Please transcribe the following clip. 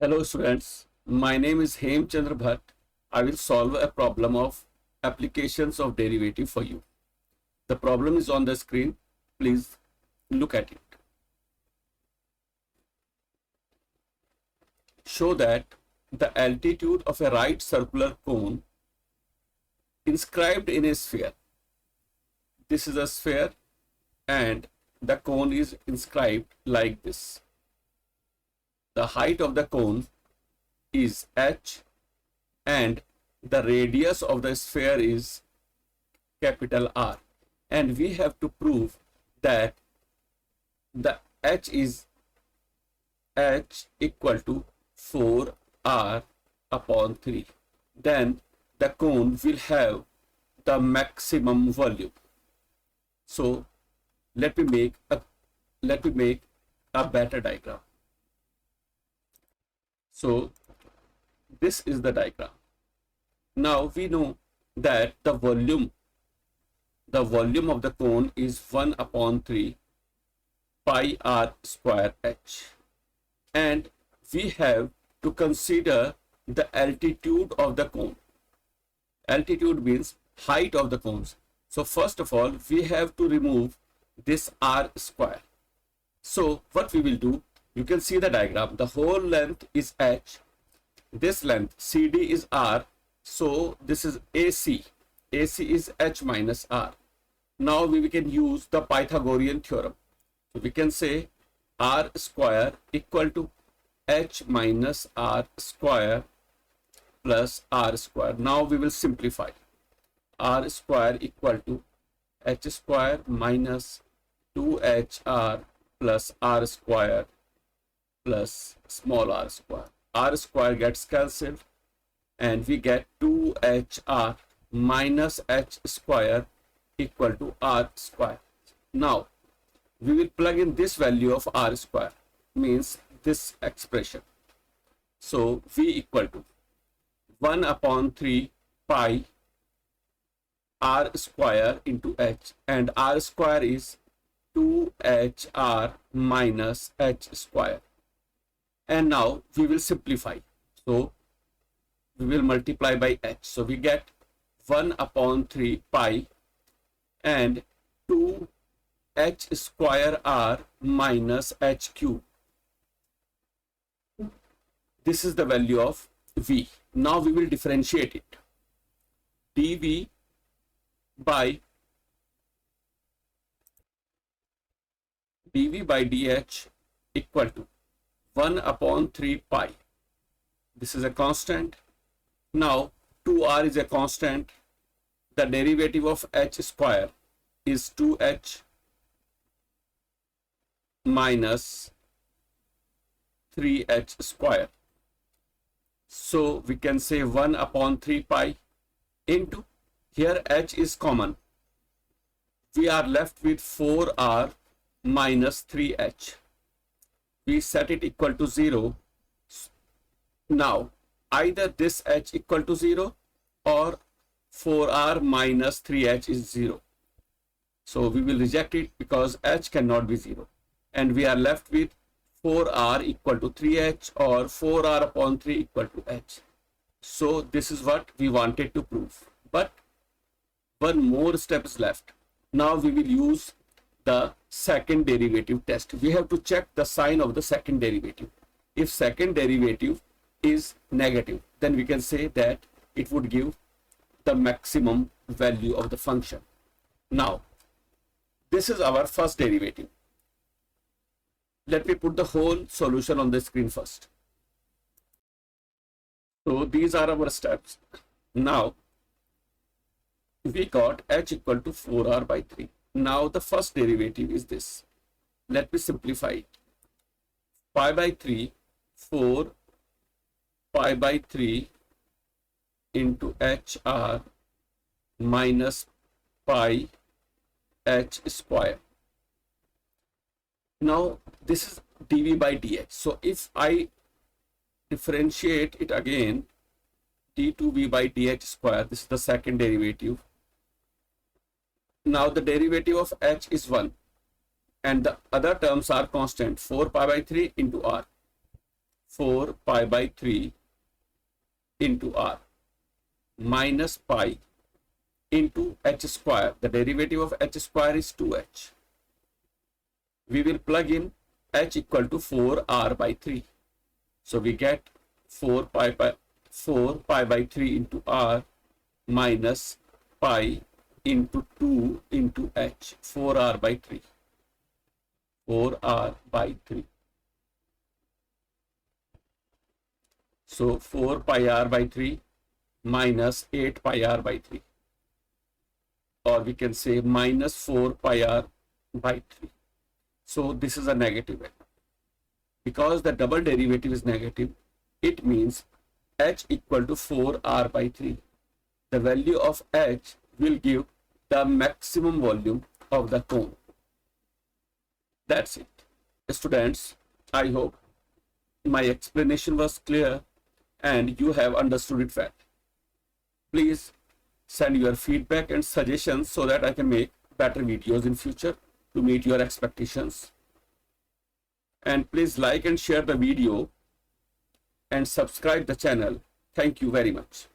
Hello students, my name is Hem Chandra Bhatt. I will solve a problem of applications of derivative for you. The problem is on the screen. Please look at it. Show that the altitude of a right circular cone inscribed in a sphere. This is a sphere and the cone is inscribed like this. The height of the cone is h and the radius of the sphere is capital R, and we have to prove that the h is h equal to 4r upon 3. Then the cone will have the maximum volume. So let me make a better diagram. So this is the diagram. Now we know that the volume of the cone is 1 upon 3 pi r square h, and we have to consider the altitude of the cone. Altitude means height of the cones. So first of all, we have to remove this r square. So what we will do, you can see the diagram. The whole length is h. This length CD is r. So this is AC. AC is h minus r. Now we can use the Pythagorean theorem. So we can say r square equal to h minus r square plus r square. Now we will simplify. R square equal to h square minus 2hr plus r square plus small r square. R square gets cancelled and we get 2hr minus h square equal to r square. Now we will plug in this value of r square, means this expression. So v equal to 1 upon 3 pi r square into h, and r square is 2hr minus h square. And now we will simplify. So we will multiply by h. So we get 1 upon 3 pi and 2 h square r minus h cube. This is the value of v. Now we will differentiate it. dv by dh equal to 1 upon 3 pi. This is a constant. Now 2r is a constant. The derivative of h square is 2h minus 3h square. So we can say 1 upon 3 pi into, here h is common. We are left with 4r minus 3h. We set it equal to 0. Now either this h equal to 0 or 4r minus 3h is 0. So we will reject it because h cannot be 0. And we are left with 4r equal to 3h or 4r upon 3 equal to h. So this is what we wanted to prove. But one more step is left. Now we will use the second derivative test. We have to check the sign of the second derivative. If second derivative is negative, then we can say that it would give the maximum value of the function. Now this is our first derivative. Let me put the whole solution on the screen first. So these are our steps. Now we got h equal to 4r by 3. Now the first derivative is this. Let me simplify it. Pi by 3, 4 pi by 3 into hr minus pi h square. Now this is dv by dh. So if I differentiate it again, d2v by dh square, this is the second derivative. Now the derivative of h is 1 and the other terms are constant, 4 pi by 3 into r. 4 pi by 3 into r minus pi into h square. The derivative of h square is 2h. We will plug in h equal to 4r by 3. So we get 4 pi by 3 into r minus pi into 2 into h, 4r by 3. 4r by 3. So 4 pi r by 3 minus 8 pi r by 3. Or we can say minus 4 pi r by 3. So this is a negative value. Because the double derivative is negative, it means h equal to 4r by 3. The value of h will give the maximum volume of the cone. That's it. Students, I hope my explanation was clear and you have understood it well. Please send your feedback and suggestions so that I can make better videos in future to meet your expectations. And please like and share the video and subscribe the channel. Thank you very much.